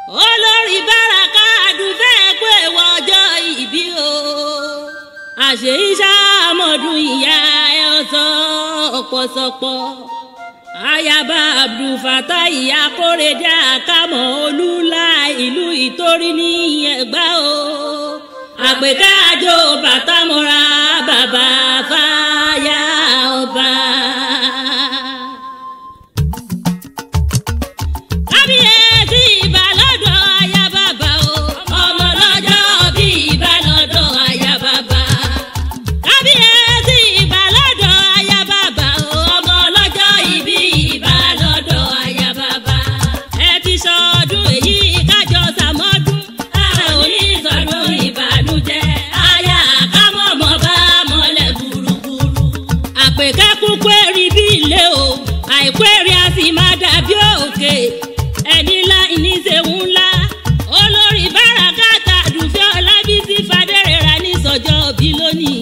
olórí Báràká Àdùfẹ́ pé wọ́jọ́ ìbí o àṣeyí ṣàmọ́dún ìyá ẹ̀ ọ̀sán ọ̀pọ̀sọ̀pọ̀ ayaba Abdulfatai Akórèdé Àkámọ́ Olúlá ìlú Ìtorí ní Ẹ̀gbá o àpèká àjò bàtà mọ́ra bàbá fáyà ọba. kábíyèsí ìbà lọ́dọ̀ aya bàbá o ọmọ lọ́jọ́ bí ìbà lọ́dọ̀ aya bàbá. kábíyèsí ìbà lọ́dọ̀ aya bàbá o ọmọ lọ́jọ́ ìbí ìbà lọ́dọ̀ aya bàbá. ẹ ti sọdún èyí kájọ sàmọ́dún ẹ ò ní sọdún ìbànújẹ́ aya Àkámọ́ mọ́ bá mọ́lẹ̀ gbùrùgbùrù. àpèkẹ́ kúkú èrì bí ilé o àìkú èrì a sì máa dàbí òkè ẹni ńlá ìníṣẹ́hùn ńlá olórí Báràká Àdùfẹ́ Ọlábísí Fadérera ní sọjọ́ bí lónìí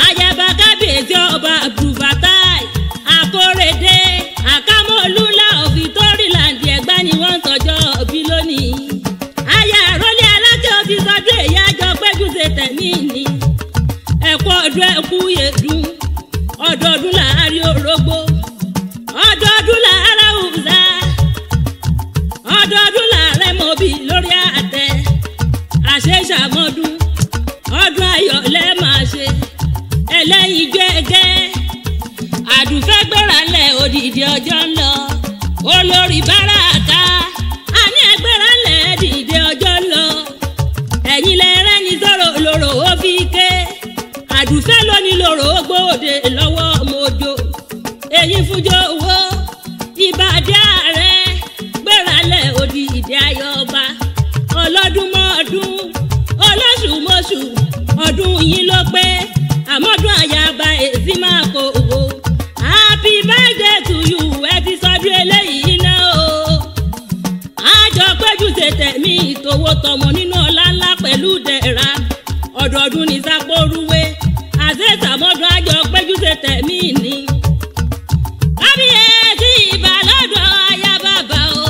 ayaba kábíyèsí ọba Abdulfatai Akórèdé Àkámọ́ Olúlá of Ìtoríland Ẹ̀gbá ni wọ́n sọjọ́ bí lónìí aya àrólé alájọ ti sọdún èyí àjọ péjúṣe tẹ̀mí ni ẹ̀kọ́ ọdún ẹ̀kú yèdùn ọdọọdún láàárín orógbó ọdọọdún láàárọ̀ òòzà ọdọọdún láàárẹ̀ mọ́bí lórí àtẹ àṣeṣàmọ́dún ọdún ayọ̀ lẹ́ máa ṣe ẹlẹ́yin gbẹ́gẹ́ Àdùfẹ́ gbéralẹ̀ òdìdí ọjọ́ ń lọ olórí Báràká àní ẹgbéralẹ̀ dìde ọjọ́ ń lọ ẹ̀yin lẹ́rẹ́ ní sọ̀rọ̀ lòrò ó fi ké Àdùfẹ́ lóní lòrò ó gbòde lọ́wọ́ mọ́jọ́ èyí fúnjọ́ owó ìbàdí ààrẹ gbéralẹ̀ òdìdí ayọ̀ọba ọlọ́dúnmọ́ọdún olóṣùmọ́ṣù ọdún yín ló pé àmọ́dún àyàbá èsì máa kó owó happy birthday to you ẹ ti sọdún eléyìí náà o àjọ péjúṣe tẹ̀mí ìtòwó tọmọ nínú ọlá ńlá pẹ̀lú dẹ̀ra ọdọọdún ní sápórúwé àṣẹ̀ṣàmọ́dún àjọ péjúṣe tẹ̀mí ni. kábíyèsí ìbà lọ́dọ̀ aya bàbá o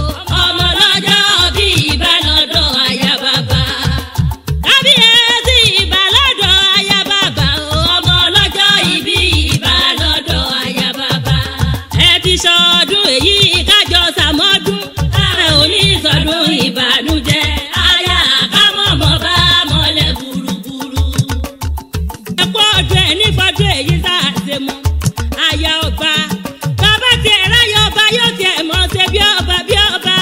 ọmọ lọ́jọ́ bí ìbà lọ́dọ̀ aya bàbá. kábíyèsí ìbà lọ́dọ̀ aya bàbá o ọmọ lọ́jọ́ ìbí ìbà lọ́dọ̀ aya bàbá. ẹ ti sọdún èyí kájọ sàmọ́dún ẹ ò ní sọdún ìbànújẹ́ aya Àkámọ́ mọ́ bá mọ́lẹ̀ gbùrùgbùrù. ẹ̀kọ́ ọdún ẹ̀ nífọdún èyí sáà ṣe mọ́ aya ọba bàbá tiẹ̀ ráyọ ọba yóò tiẹ̀ mọ̀ ṣe bí ọba bí ọba.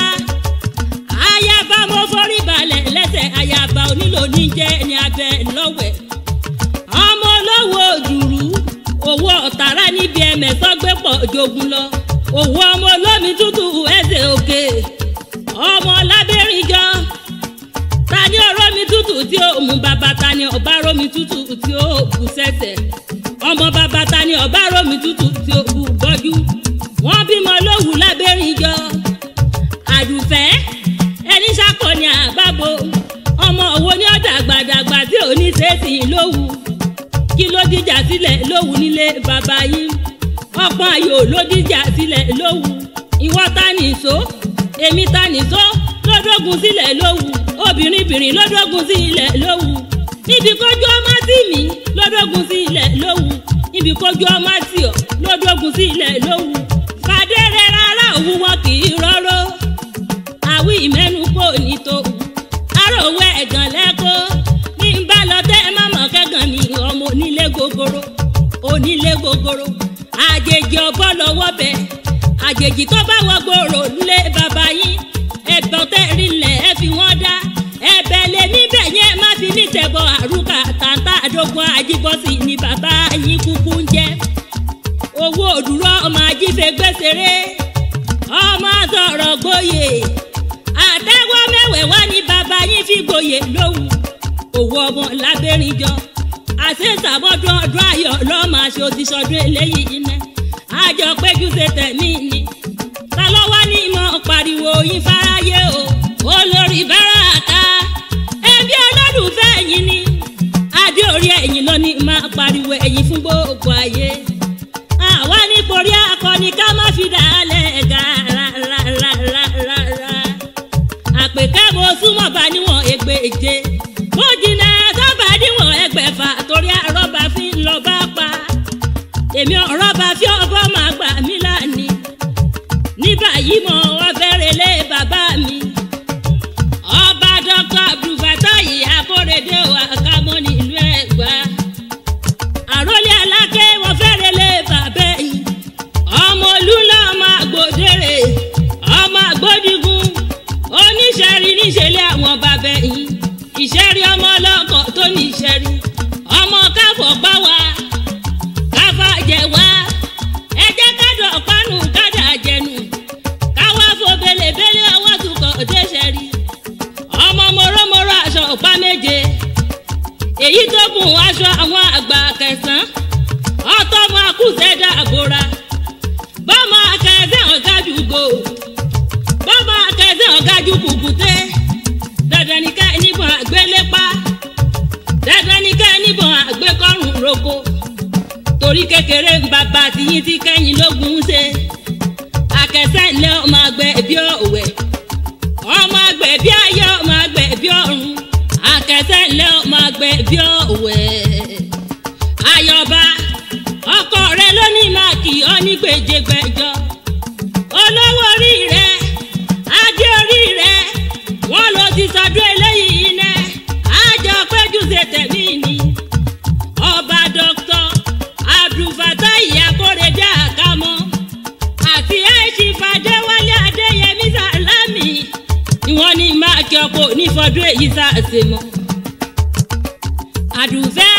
ayaba mo forí balẹ̀ lẹ́sẹ̀ ayaba onílò níjẹ́ ní abẹ lọ́wẹ̀. ọmọ olówó òdùrú owó ọ̀tàrà níbi ẹ̀mẹ̀sán gbé pọ̀ jogun lọ owó ọmọ olómi tútù ẹsẹ̀ òkè ọmọ lábẹ́rìnjọ tani ọ̀rọ̀ mi tútù tí ó mú bàbá tani ọba rómi tútù tí ó bù sẹ́sẹ̀ ọmọ bàbá tani ọba rómi tútù tí ó bù bọ́jú wọ́n bímọ lówù lábẹ́rìnjọ Àdùfẹ́ ẹni ṣàkọni àbábo ọmọ òwò ní ọ̀dà gbàdàgbà tí ò ní sẹ́sì lówù kí ló dìjà sílẹ̀ lówù nílé bàbá yín ọpọ́n ayò ló dìjà sílẹ̀ lówù ìwọ ta nìṣó èmi ta nìṣó lọ́dọ́gun sílẹ̀ lówù obìnrin lọ́dọ́gun sílẹ̀ lówù níbi kójú ọmọ sí mi lọ́dọ́gun sílẹ̀ lówù níbi kójú ọmọ sí ọ lọ́dọ́gun sílẹ̀ lówù Fadérera ara òwú wọn kì í rọ́rọ́ àwí ìmẹ́nu kò ní tó àròwé ẹ̀gàn lẹ́kọ́ ní ń bá lọ tẹ́ mọ́mọ́ kẹ́gàn ní ọmọ onílé gogoro àjèjì ọ̀bọ lọ́wọ́ bẹ̀ àjèjì tó bá wọ gbòòrò lé bàbá yín ẹ̀gbọ́n tẹ́rì lẹ̀ ẹ fi wọ́n dá ẹ̀bẹ̀ lè níbẹ̀ yẹn má fi ní tẹ̀bọ̀ àrùkà tàǹtà àdógún àjíbọ́sì ni bàbá yín kúkú ń jẹ́ owó òdúró ọmọ ajífẹ́ gbèsèré ọmọ sọ̀rọ̀ gbòye àtẹ́wọ́ mẹ́wẹ̀ẹ́wá ni bàbá yín fi gbòye lówù owó ọmọ lábẹ́rìnjọ àṣẹ̀ṣàmọ́dún ọdún ayọ̀ lọ́mọ aṣọ òtíṣọdún eléyìí iná àjọ péjúṣe tẹ̀mí ni ta ló wá ní ìmọ̀ pariwo yín fáráyé o olórí Báràká ẹbí olólùfẹ́ ẹ̀yìn ni adé orí ẹ̀yìn lọ ní máa pariwo ẹ̀yìn fún gbogbo ayé àwa nítorí akọni ká má fi dálẹ̀ ga rárá àpèkẹ́ mo bọ́ba níwọ̀n ẹgbẹ̀je bó jìnnà sọ́ba níwọ̀n ẹgbẹ̀fà torí àrọ́bà fi ń lọ bá pa èmi ọ̀rọ̀bà fi ọgbọ́n máa gbà mí lánìí ní báyìí mo wá fẹ́rẹ̀ lé bàbá mi ọba Dr. Abdulfatai Akorede Àkàmọ́ nílùú Ẹ̀gbá àròlé Aláké wọ́n fẹ́rẹ̀ lé bàbá yìí ọmọ olúlọ ọmọ àgbòdèrè ọmọ àgbòdìgún oníṣẹ́rí níṣẹ́lẹ̀ àwọn bàbá yìí ìṣẹ́rí ọmọ ọlọ́kọ̀ tó ní ìṣẹ́rí ọmọ káfọ̀ gbá wa káfà jẹ wá ẹ jẹ́ kádọ̀ pánú kádà jẹnu káwá fo belebele ọwọ́ tukọ̀ déṣẹ́rí ọmọ mọ̀rọ̀mọ̀rọ̀ aṣọ ọ̀pá méje èyí tó kùn aṣọ àwọn àgbà kẹsàn-án ọ̀tọ̀ ọmọ akúṣẹ́dá àbúrà bọ́mọ akẹ́sẹ̀ ọ̀gájú go bọ́mọ akẹ́sẹ̀ ọ̀gájú kùkùté dandan ní ká níbọn àgbélépa dandan ní ká níbọn àgbékọ́rùn roko torí kékeré ń bàbá tiyín tí kẹ́yìn lógún ṣe akẹ́sẹ̀ ńlẹ̀ ọmọ àgbẹ̀ bí òwe ọmọ àgbẹ̀ bí ayé ọmọ àgbẹ̀ bí ọ̀run akẹ́sẹ̀ ńlẹ̀ ọmọ àgbẹ̀ bí òwe ayọ̀bá ọkọ rẹ lónìí máa kì ọ́ ní gbèjègbèjọ olówó orí rẹ adé orí rẹ wọ́n lọ ti sọdún eléyìí iná àjọ péjú ṣe tẹ̀mí ni ọba Dr. Abdulfatai Akorede Àkàmọ́ àti àìsífàdé wálé Adéyẹmí Sàlámì ìwọ́n ní máa kí ọkọ̀ nífọdún èyí sáà ṣe mọ́ àdùfẹ́